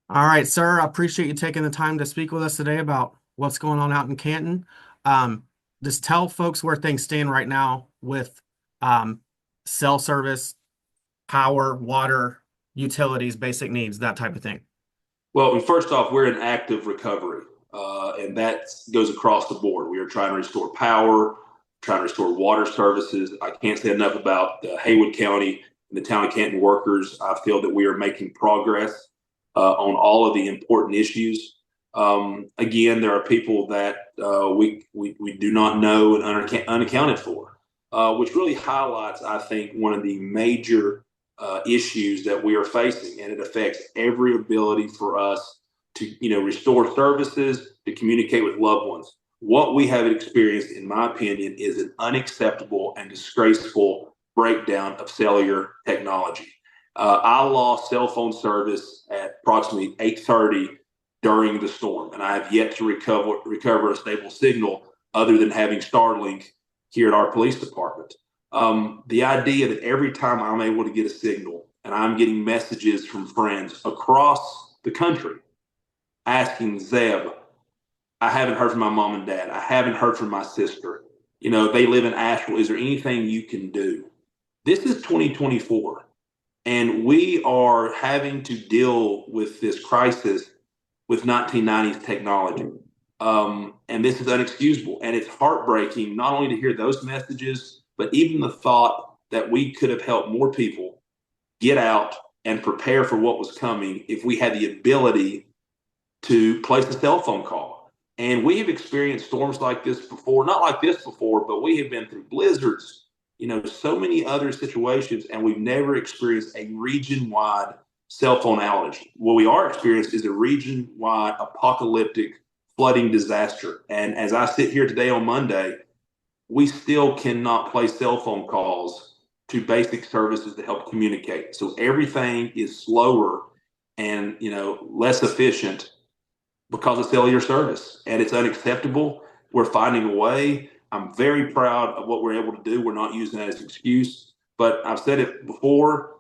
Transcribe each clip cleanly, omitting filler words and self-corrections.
All right, sir. I appreciate you taking the time to speak with us today about what's going on out in Canton. Um, just tell folks where things stand right now with um, cell service, power, water, utilities, basic needs, that type of thing. Well, first off, we're in active recovery, and that goes across the board. We are trying to restore power, trying to restore water services. I can't say enough about Haywood County and the town of Canton workers. I feel that we are making progress on all of the important issues. Again, there are people that we do not know and unaccounted for, which really highlights, I think, one of the major issues that we are facing, and it affects every ability for us to, restore services, to communicate with loved ones. What we have experienced, in my opinion, is an unacceptable and disgraceful breakdown of cellular technology. I lost cell phone service at approximately 8:30 during the storm, and I have yet to recover a stable signal other than having Starlink here at our police department. The idea that every time I'm able to get a signal and I'm getting messages from friends across the country asking Zeb, I haven't heard from my mom and dad. I haven't heard from my sister. They live in Asheville. Is there anything you can do? This is 2024, and we are having to deal with this crisis with 1990s technology. And this is unexcusable. And it's heartbreaking not only to hear those messages, but even the thought that we could have helped more people get out and prepare for what was coming if we had the ability to place a cell phone call. And we have experienced storms like this before, not like this before, but we have been through blizzards, so many other situations, and we've never experienced a region wide cell phone outage. What we are experiencing is a region wide apocalyptic flooding disaster. And as I sit here today on Monday, we still cannot place cell phone calls to basic services to help communicate. So everything is slower and less efficient because of cellular service, and it's unacceptable. We're finding a way. I'm very proud of what we're able to do. We're not using that as an excuse, but I've said it before,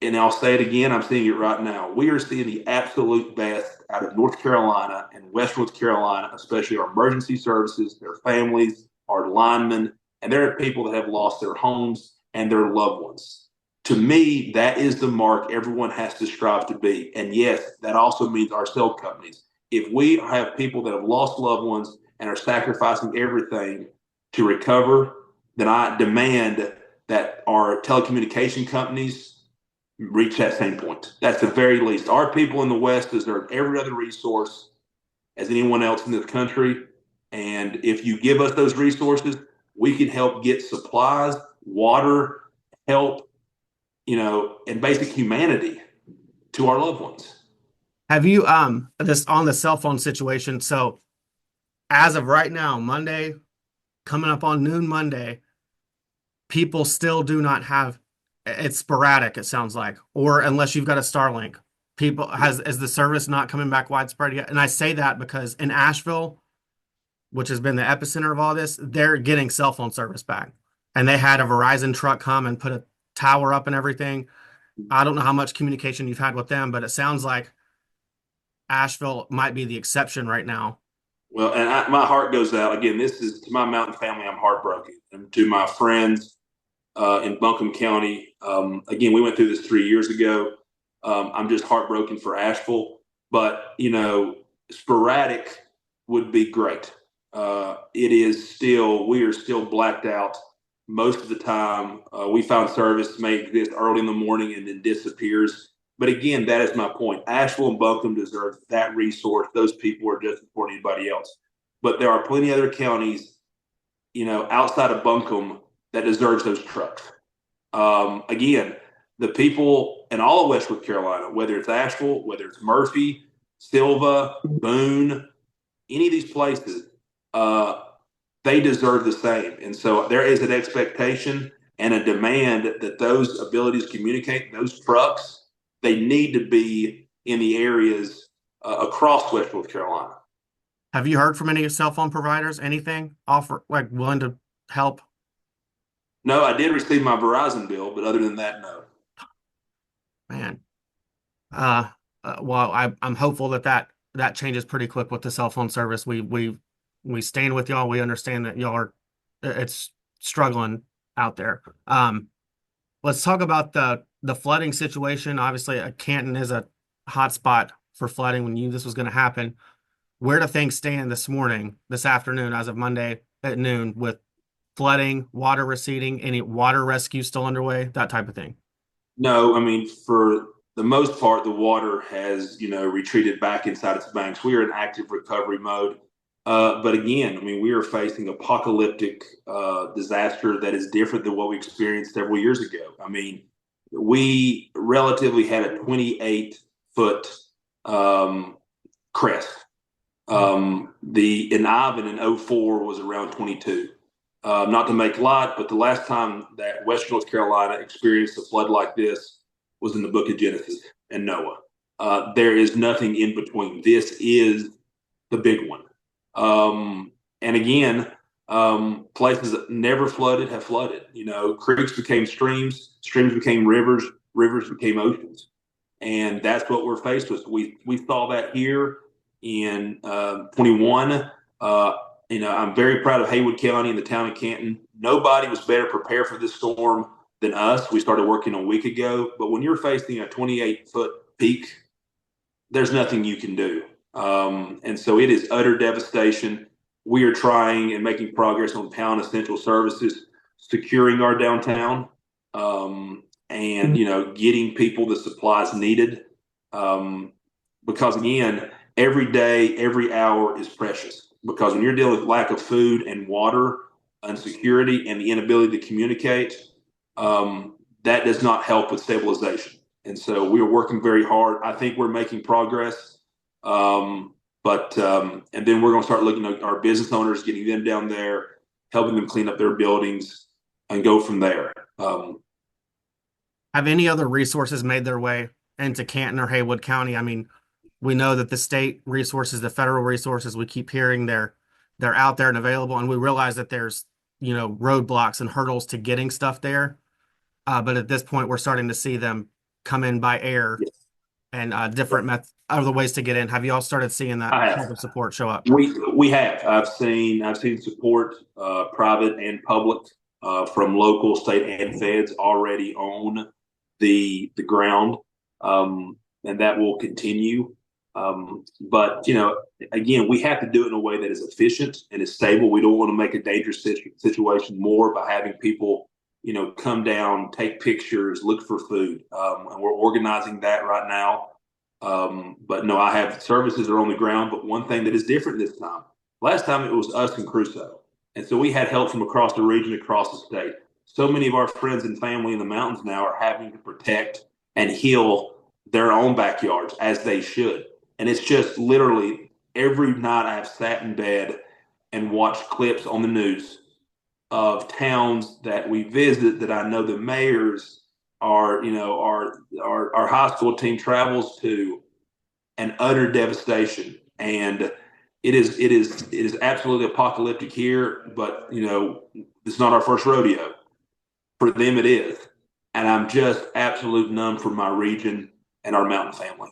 and I'll say it again. I'm seeing it right now. We are seeing the absolute best out of North Carolina and West North Carolina, especially our emergency services, their families, our linemen, and there are people that have lost their homes and their loved ones. To me, that is the mark everyone has to strive to be. And yes, that also means our cell companies. If we have people that have lost loved ones and are sacrificing everything to recover, then I demand that our telecommunication companies reach that same point. That's the very least. Our people in the West deserve every other resource as anyone else in this country. And if you give us those resources, we can help get supplies, water, help, and basic humanity to our loved ones. Have you this on the cell phone situation? So as of right now, Monday, coming up on noon Monday, people still do not have it's sporadic, it sounds like, or unless you've got a Starlink. People has is the service not coming back widespread yet? And I say that because in Asheville, which has been the epicenter of all this, they're getting cell phone service back. And they had a Verizon truck come and put a tower up and everything. I don't know how much communication you've had with them, but it sounds like Asheville might be the exception right now. Well, and my heart goes out again. This is to my mountain family. I'm heartbroken, and to my friends in Buncombe County. Again, we went through this 3 years ago. I'm just heartbroken for Asheville, but sporadic would be great. It is still we are still blacked out most of the time. We found service may exist early in the morning and then disappears. But again, that is my point. Asheville and Buncombe deserve that resource. Those people are just as important as anybody else. But there are plenty of other counties, outside of Buncombe that deserves those trucks. Again, the people in all of West North Carolina, whether it's Asheville, whether it's Murphy, Silva, Boone, any of these places, uh, they deserve the same. And so there is an expectation and a demand that those abilities to communicate, those trucks, they need to be in the areas across West North Carolina. Have you heard from any cell phone providers? Anything offer like willing to help? No, I did receive my Verizon bill, but other than that, no. Man, uh, well, I'm hopeful that changes pretty quick with the cell phone service. We stand with y'all. We understand that y'all are it's struggling out there. Let's talk about the flooding situation. Obviously, Canton is a hot spot for flooding when you knew this was going to happen. Where do things stand this afternoon, as of Monday at noon, with flooding, water receding, any water rescue still underway, that type of thing? No, I mean, for the most part, the water has, retreated back inside its banks. We are in active recovery mode. But again, I mean, we are facing apocalyptic disaster that is different than what we experienced several years ago. I mean, we relatively had a 28-foot crest. The in Ivan in '04 was around 22. Not to make light, but the last time that Western North Carolina experienced a flood like this was in the book of Genesis and Noah. There is nothing in between. This is the big one. And again, places that never flooded have flooded. Creeks became streams, streams became rivers, rivers became oceans. And that's what we're faced with. We saw that here in 21. I'm very proud of Haywood County and the town of Canton. Nobody was better prepared for this storm than us. We started working a week ago. But when you're facing a 28-foot peak, there's nothing you can do. And so it is utter devastation. We are trying and making progress on town essential services, securing our downtown, and getting people the supplies needed. Because again, every day, every hour is precious. Because when you're dealing with lack of food and water, insecurity, and the inability to communicate, that does not help with stabilization. And so we are working very hard. I think we're making progress. And then we're going to start looking at our business owners, getting them down there, helping them clean up their buildings, and go from there. Have any other resources made their way into Canton or Haywood County? I mean, we know that the state resources, the federal resources, we keep hearing they're out there and available, and we realize that there's roadblocks and hurdles to getting stuff there. But at this point, we're starting to see them come in by air and different other ways to get in. Have you all started seeing that type of support show up? We have. I've seen support, private and public, from local, state, and feds already on the ground, and that will continue. But again, we have to do it in a way that is efficient and is stable. We don't want to make a dangerous situation more by having people, come down, take pictures, look for food. And we're organizing that right now. But no, I have services are on the ground. But one thing that is different this time, last time it was us and Crusoe. And so we had help from across the region, across the state. So many of our friends and family in the mountains now are having to protect and heal their own backyards as they should. And it's just literally every night I've sat in bed and watched clips on the news of towns that we visit that I know the mayors our high school team travels to, and utter devastation. And it is absolutely apocalyptic here, but it's not our first rodeo. For them it is. And I'm just absolute numb for my region and our mountain family.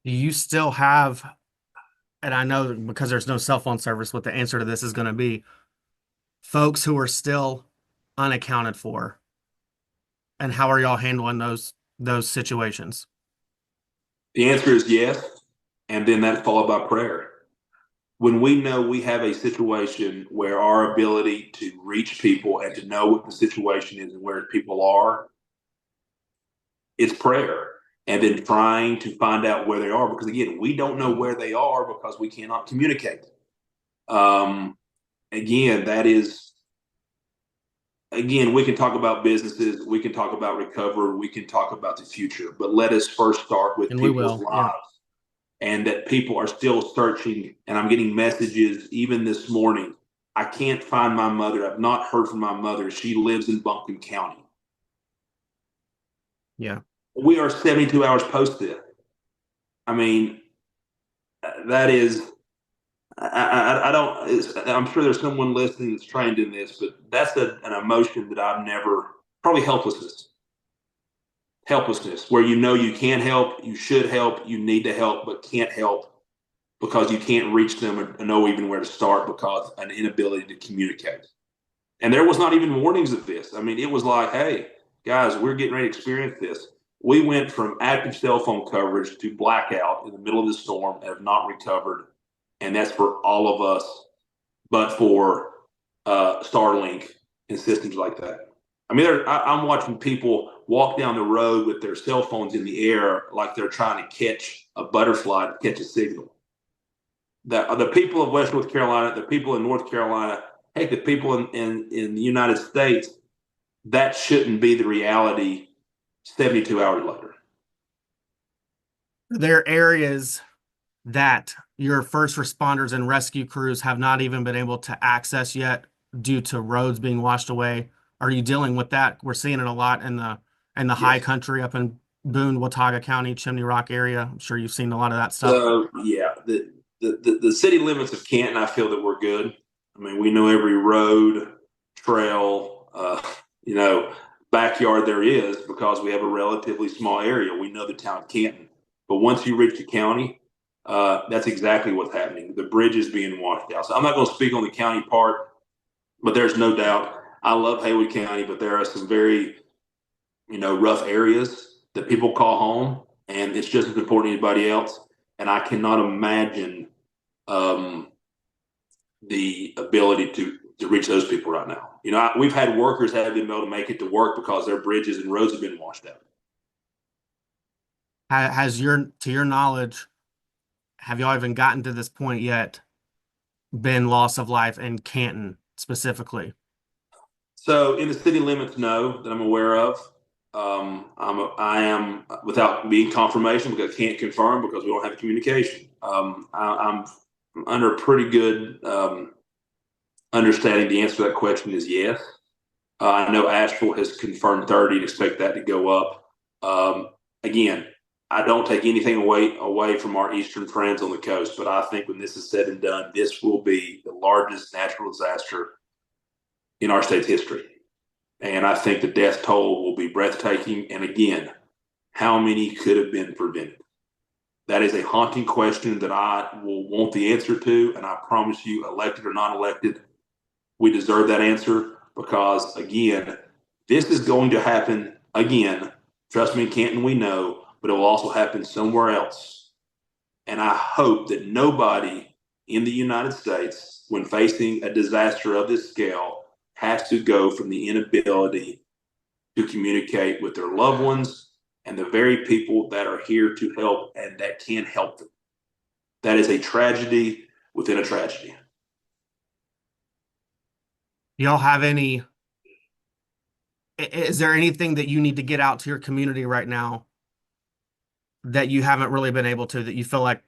Do you still have, and I know because there's no cell phone service, what the answer to this is going to be, folks who are still unaccounted for, and how are y'all handling those situations? The answer is yes, and then that's followed by prayer. When we know we have a situation where our ability to reach people and to know what the situation is and where people are, it's prayer. And then trying to find out where they are, because again, we don't know where they are because we cannot communicate. Again, we can talk about businesses, we can talk about recovery, we can talk about the future, but let us first start with people's lives. And that people are still searching. And I'm getting messages even this morning. I can't find my mother. I've not heard from my mother. She lives in Buncombe County. Yeah. We are 72 hours post this. I mean, that is, I don't, I'm sure there's someone listening that's trained in this, but that's an emotion that I've never, probably helplessness. helplessness, where you know you can help, you should help, you need to help, but can't help because you can't reach them or know even where to start because an inability to communicate. And there was not even warnings of this. I mean, it was like, hey, guys, we're getting ready to experience this. We went from active cell phone coverage to blackout in the middle of the storm and have not recovered. And that's for all of us, but for Starlink and systems like that. I mean, I'm watching people walk down the road with their cell phones in the air like they're trying to catch a butterfly to catch a signal. The people of West North Carolina, the people in North Carolina, heck, the people in the United States, that shouldn't be the reality 72 hours later. There are areas that your first responders and rescue crews have not even been able to access yet due to roads being washed away. Are you dealing with that? We're seeing it a lot in the high Yes. country up in Boone, Watauga County, Chimney Rock area. I'm sure you've seen a lot of that stuff. So yeah, the city limits of Canton, I feel that we're good. I mean, we know every road, trail, backyard there is because we have a relatively small area. We know the town of Canton, but once you reach the county, that's exactly what's happening. The bridge is being washed out. So I'm not going to speak on the county part, but there's no doubt. I love Haywood County, but there are some very rough areas that people call home, and it's just as important as anybody else. And I cannot imagine um, the ability to reach those people right now. We've had workers that have been able to make it to work because their bridges and roads have been washed out. To your knowledge, have y'all even gotten to this point yet? Been loss of life in Canton specifically? So in the city limits, no, that I'm aware of. I am without being confirmation because I can't confirm because we don't have communication. I'm under a pretty good understanding. The answer to that question is yes. I know Asheville has confirmed 30 and expect that to go up. Again, I don't take anything away from our eastern friends on the coast, but I think when this is said and done, this will be the largest natural disaster in our state's history. And I think the death toll will be breathtaking. And again, how many could have been prevented? That is a haunting question that I will want the answer to. And I promise you, elected or not elected, we deserve that answer because, again, this is going to happen again. Trust me, in Canton, we know, but it will also happen somewhere else. And I hope that nobody in the United States, when facing a disaster of this scale, has to go from the inability to communicate with their loved ones and the very people that are here to help and that can help them. That is a tragedy within a tragedy. Y'all have any? Is there anything that you need to get out to your community right now that you haven't really been able to, that you feel like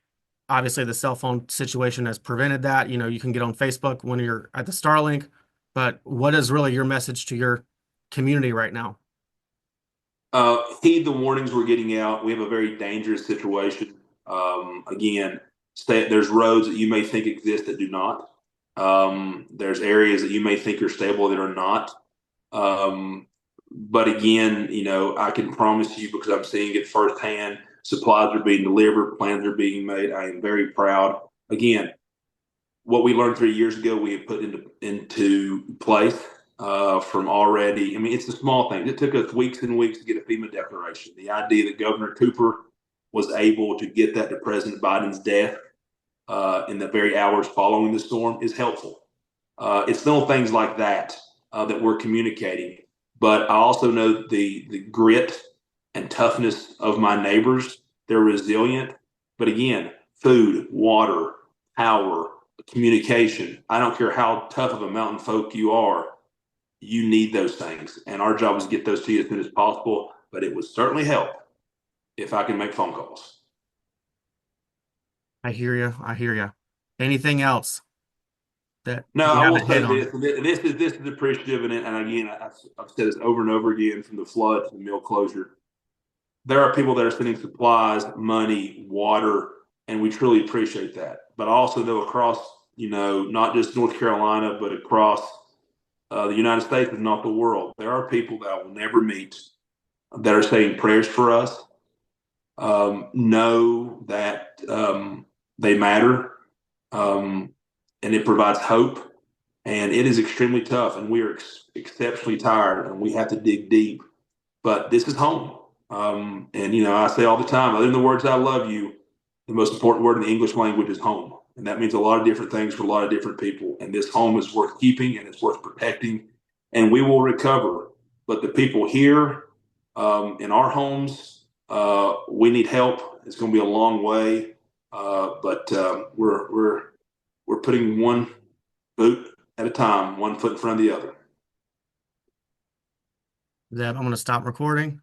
obviously the cell phone situation has prevented that? You can get on Facebook when you're at the Starlink, but what is really your message to your community right now? Heed the warnings we're getting out. We have a very dangerous situation. Again, there's roads that you may think exist that do not. There's areas that you may think are stable that are not. But again, I can promise you because I'm seeing it firsthand. Supplies are being delivered, plans are being made. I am very proud. Again, what we learned 3 years ago, we have put into place from already. I mean, it's the small things. It took us weeks and weeks to get a FEMA declaration. The idea that Governor Cooper was able to get that to President Biden's death in the very hours following the storm is helpful. It's little things like that that we're communicating. But I also know the grit and toughness of my neighbors. They're resilient. But again, food, water, power, communication. I don't care how tough of a mountain folk you are, you need those things. And our job is to get those to you as soon as possible. But it would certainly help if I can make phone calls. I hear you. I hear you. Anything else that No, you I will haven't say hit this. on? This is appreciative, and again, I've said this over and over again, from the flood to the mill closure. There are people that are sending supplies, money, water, and we truly appreciate that. But also, though, across not just North Carolina, but across the United States and not the world, there are people that I will never meet that are saying prayers for us know that they matter, and it provides hope. And it is extremely tough, and we are exceptionally tired, and we have to dig deep. But this is home. And, you know, I say all the time, other than the words "I love you," the most important word in the English language is home. And that means a lot of different things for a lot of different people. And this home is worth keeping and it's worth protecting. And we will recover. But the people here in our homes, we need help. It's going to be a long way. But we're putting one boot at a time, one foot in front of the other. Zeb, I'm going to stop recording.